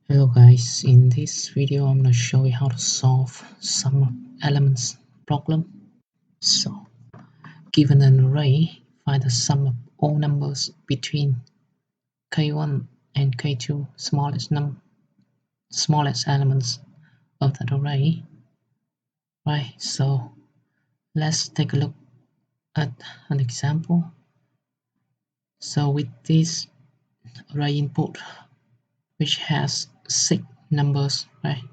Hello guys, in this video I'm going to show you how to solve sum elements problem. So, given an array, find the sum of all numbers between k1 and k2 smallest elements of that array. Right, so let's take a look at an example. So with this array input which has 6 numbers, right?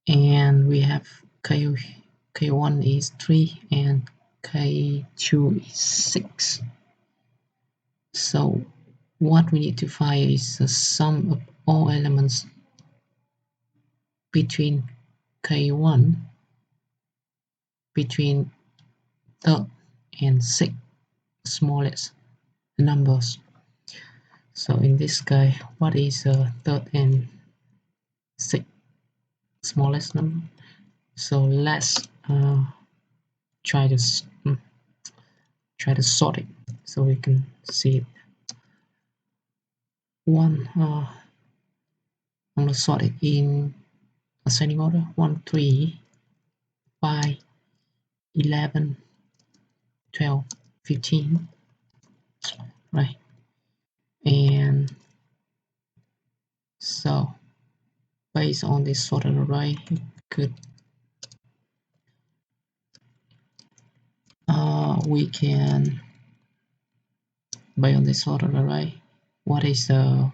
And we have k1 is 3 and k2 is 6. So what we need to find is the sum of all elements between k1, between third and sixth smallest numbers. So in this case, what is the third and sixth smallest number? So let's try to sort it so we can see it. I'm gonna sort it in ascending order: 1, 3, 5, 11, 12, 15, right? And so based on this sorted array, we can, based on this sorted array, what is the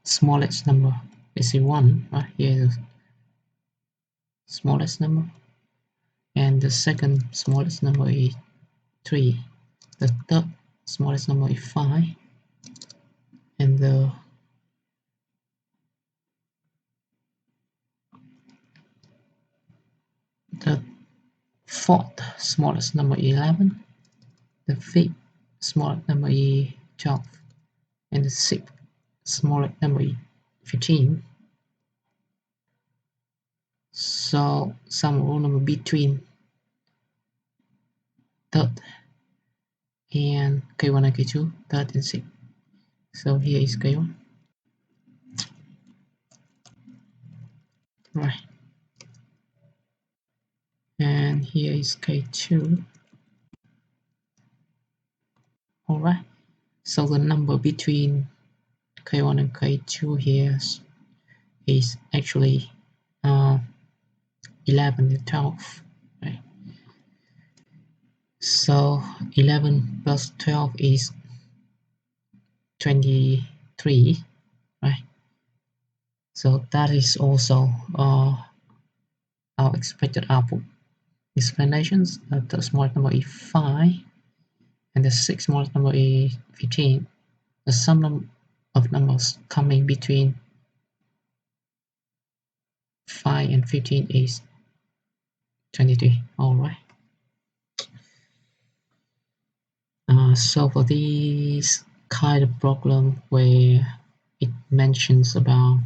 smallest number? Is it 1? Right? Here is the smallest number, and the second smallest number is 3. The third smallest number is 5, and the fourth smallest number is 11, the fifth smallest number is 12, and the sixth smallest number is 15. So sum of all number between third and k1 and k2, third and sixth. So here is k1, right, and here is k2. All right, so the number between k1 and k2 here is actually 11 and 12, right? So 11 plus 12 is 23, right? So that is also our expected output. Explanations: the smallest number is 5 and the sixth smallest number is 15. The sum of numbers coming between 5 and 15 is 23. All right. So for this kind of problem where it mentions about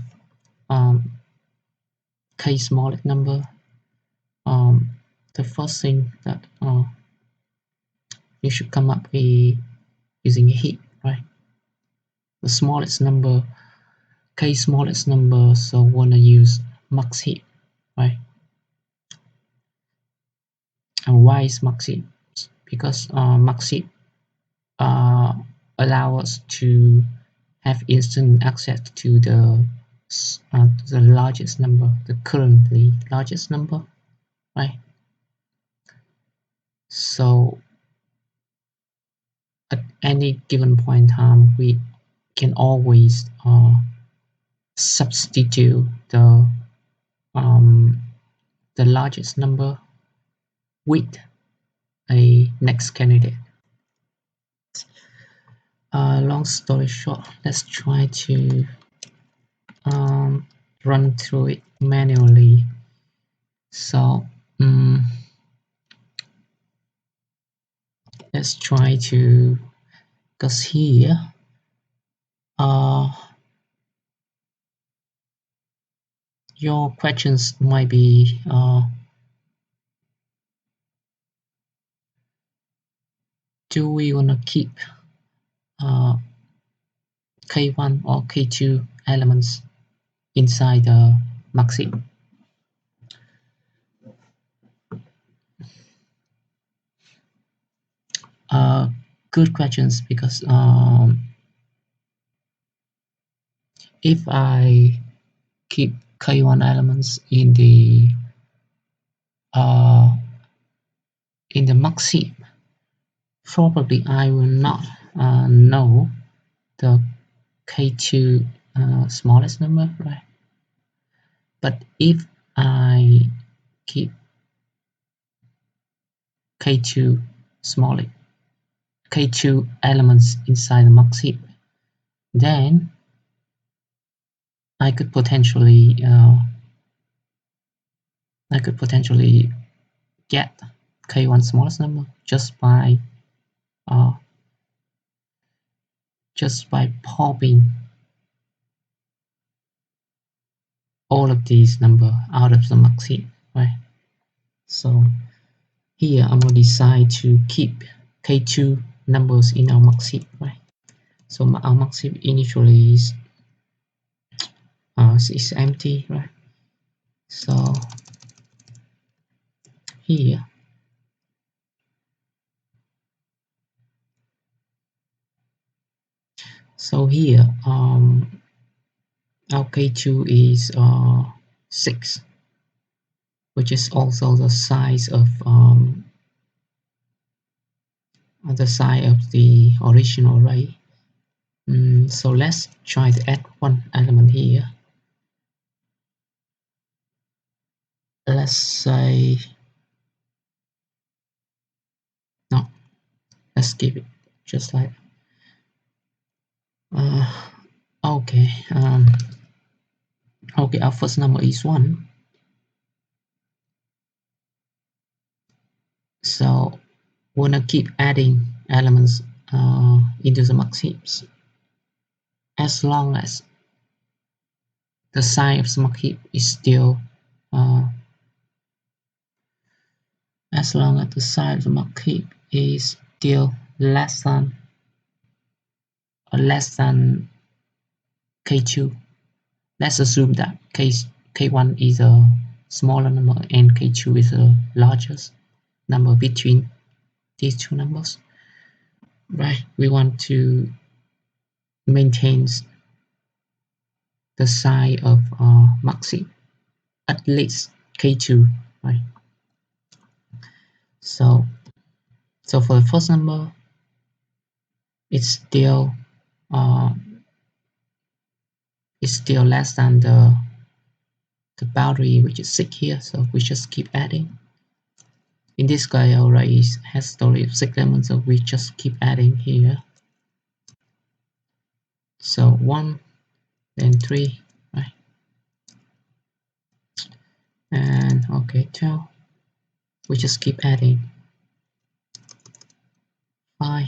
k smallest number, the first thing that you should come up with using a heap, right? The smallest number, k smallest number, so wanna use max heap, right? And why is max heap? Because max heap allow us to have instant access to the largest number, the currently largest number, right? So at any given point in time, we can always substitute um, the largest number with a next candidate. Long story short, let's try to run through it manually. So let's try to, because here your questions might be do we want to keep uh, K1 or K2 elements inside the mark sheet? Uh, Good questions, because if I keep K1 elements uh, in the mark sheet, probably I will not know the K2 smallest number, right? But if I keep K2 small K2 elements inside the mark sheet, then I could potentially get K1 smallest number uh, just by popping all of these number out of the mark sheet, right? So here I'm gonna decide to keep K2 numbers in our mark sheet, right? So our mark sheet initially is empty, right? So here, our K2 is 6, which is also the size of the original array. So let's try to add one element here. Let's say no. Let's keep it just like okay. Okay, our first number is 1. So we're gonna keep adding elements into the mark heaps as long as the size of the mark heap is still uh, as long as the size of the mark heap is still less than K2. Let's assume that K1 is a smaller number and K2 is the largest number between these two numbers. Right, we want to maintain the size of mark sheet at least K2, right? So for the first number, it's still uh, less than the boundary, which is 6 here. So we just keep adding. In this guy, our array has story of 6 elements, so we just keep adding here. So 1, then 3, right? And okay, 12. We just keep adding 5,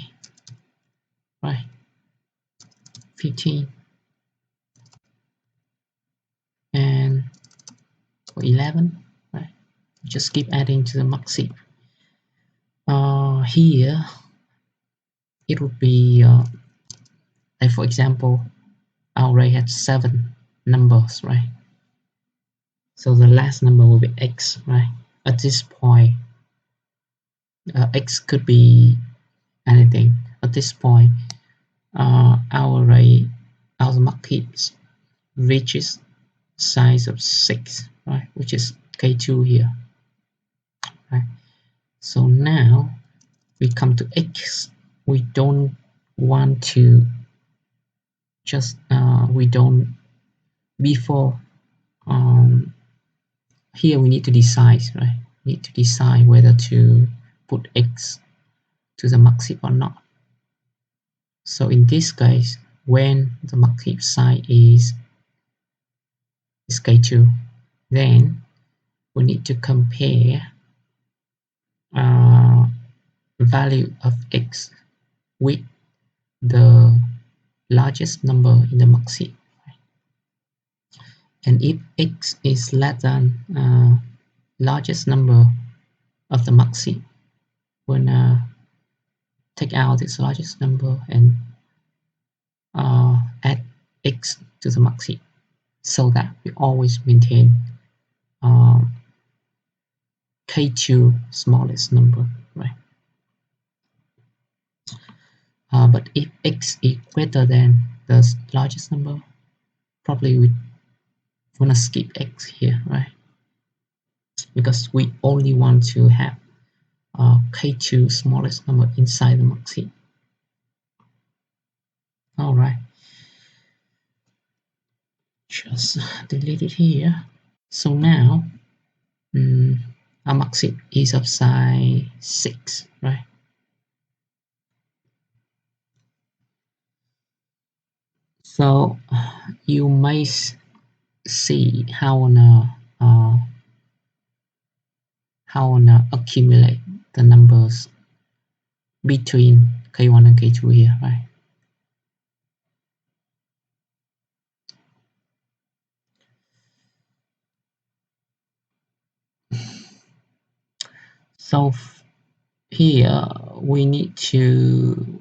right? 15, and for 11, right? We just keep adding to the mark sheet. Here it would be like, for example, our array has 7 numbers, right? So the last number will be x, right? At this point, x could be anything. At this point, our array, our mark heaps reaches size of 6, right? Which is K2 here, right? So now we come to x. We don't want to just we don't before here we need to decide, right? Need to decide whether to put x to the mark heap or not. So in this case, when the mark heap size is K2, then we need to compare value of x with the largest number in the mark sheet. And if x is less than largest number of the mark sheet, we're gonna take out this largest number and add x to the max heap so that we always maintain uh, k2 smallest number, right? But if x is greater than the largest number, probably we want to skip x here, right? Because we only want to have k2 smallest number inside the max heap. All right, just delete it here. So now our max heap is of size 6, right? So you may see how wanna accumulate the numbers between k1 and k2 here, right? So here we need to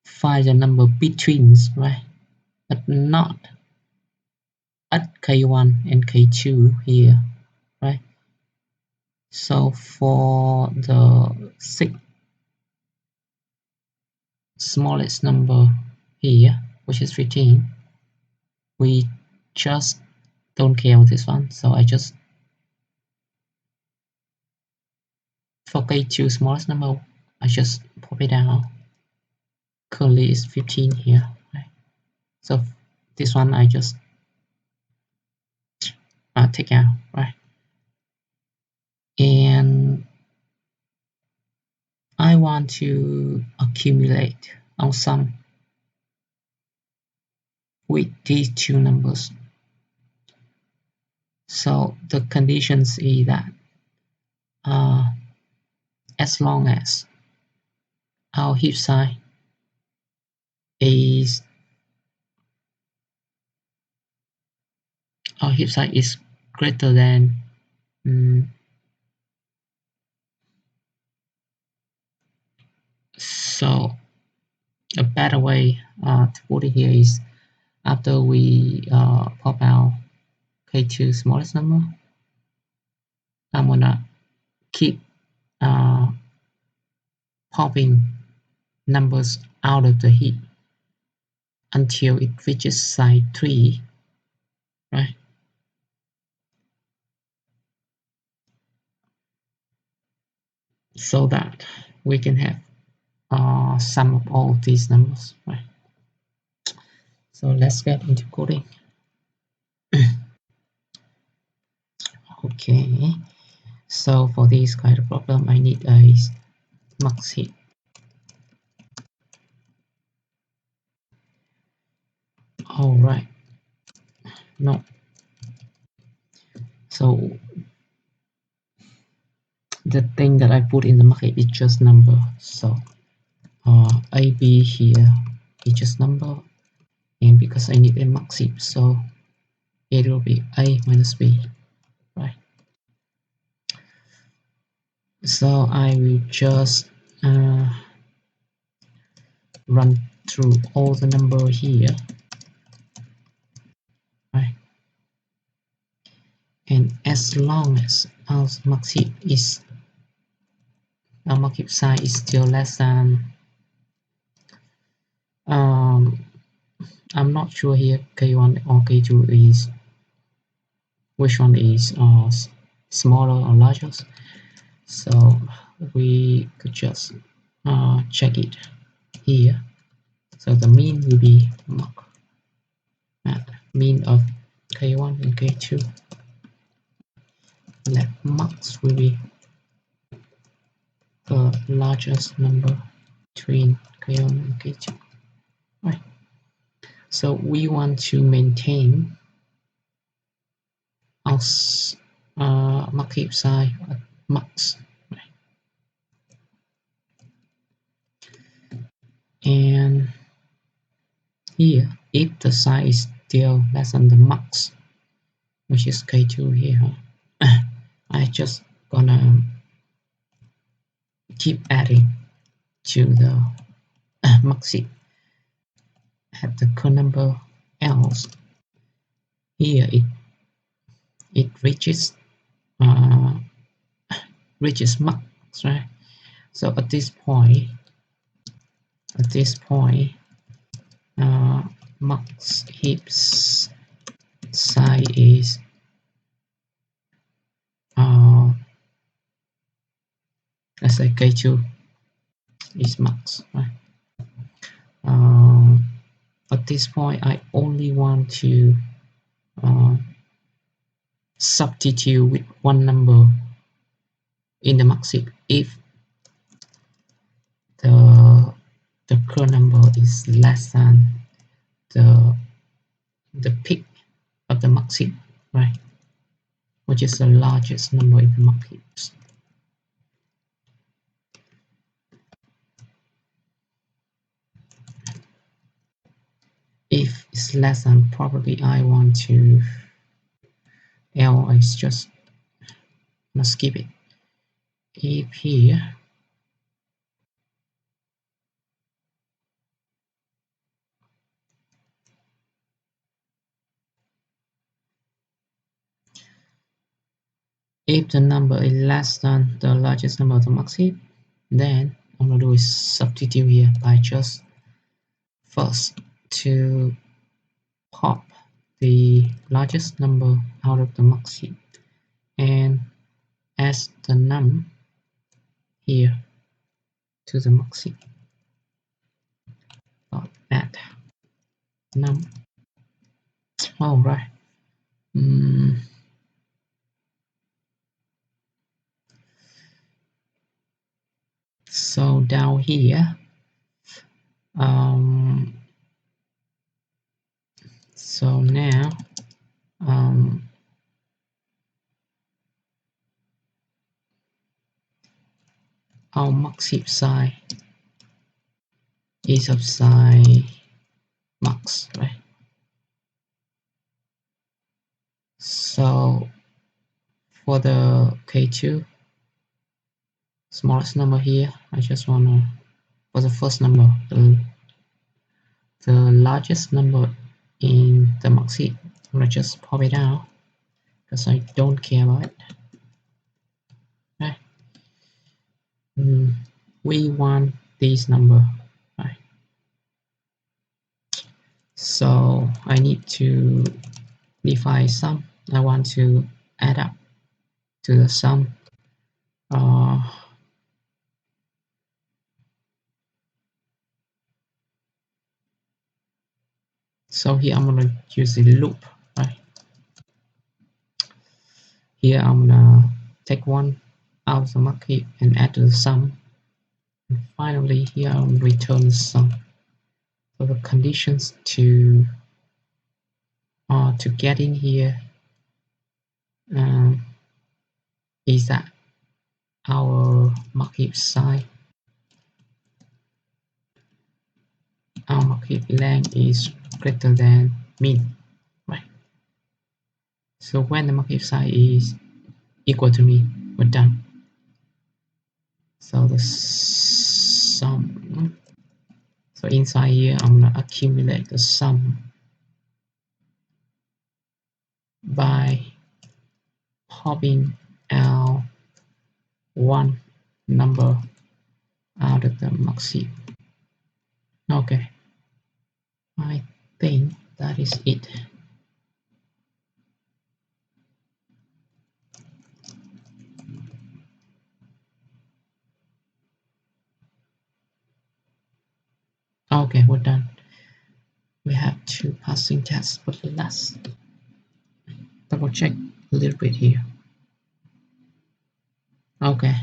find the number between, right? But not at k1 and k2 here, right? So for the sixth smallest number here, which is 15, we just don't care with this one. So I just, for k2 smallest number, I just pop it down. Currently is 15 here, right? So this one I just take out, right? And I want to accumulate our sum with these two numbers. So the conditions is that as long as our heap size is greater than so a better way to put it here is after we pop out k2 smallest number, I'm gonna keep popping numbers out of the heap until it reaches size 3, right? So that we can have sum of all these numbers, right? So let's get into coding. Okay, so for this kind of problem, I need a max heap. All right, no. So the thing that I put in the max heap is just number. So a b here is just number, and because I need a max heap, so it will be a minus b, right? So I will just run through all the number here, right? And as long as our max heap size is still less than I'm not sure here k1 or k2 is which one is smaller or larger, so we could just check it here. So the mean will be mean of k1 and k2. Let max will be the largest number between k1 and k2, right? So we want to maintain our max heap size at max, right? And here, if the size is still less than the max, which is k2 here, I just gonna keep adding to the max at the current number, else here it uh, reaches max, right? So at this point max heaps size is uh, let's say k2 is max, right? um, at this point I only want to uh, substitute with one number in the max heap if the the current number is less than the peak of the max heap, right? Which is the largest number in the max heaps. If it's less than, probably I want to is just gonna skip it. If here if the number is less than the largest number of the max heap, then I'm gonna do is substitute here by just first to pop the largest number out of the max heap and add the num here to the max heap. Add num. All right. So down here, so now our max heap size is of size max, right? So for the K2 smallest number here, I just wanna, for the first number, the largest number in the max heap, I'm gonna just pop it out because I don't care about it. Right? We want this number, right? So I need to define sum. I want to add up to the sum. So here I'm gonna use the loop, right? Here I'm gonna take one out of the max heap and add to the sum. And finally here I'll return the sum. So the conditions to get in here is that our max heap size, our max heap length is greater than min, right? So when the max heap size is equal to min, we're done. So the sum, so inside here I'm gonna accumulate the sum by popping out one number out of the max heap. Okay, I think that is it. Okay, we're done. We have two passing tests, but let's double check a little bit here. Okay,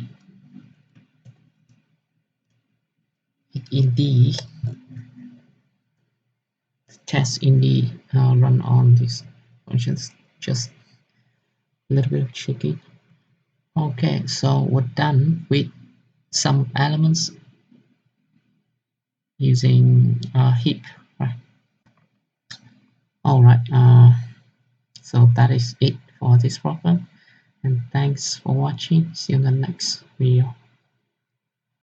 indeed, test indeed run on these functions, just a little bit tricky. Okay, so we're done with some elements using a heap, right? All right, so that is it for this problem, and thanks for watching. See you in the next video.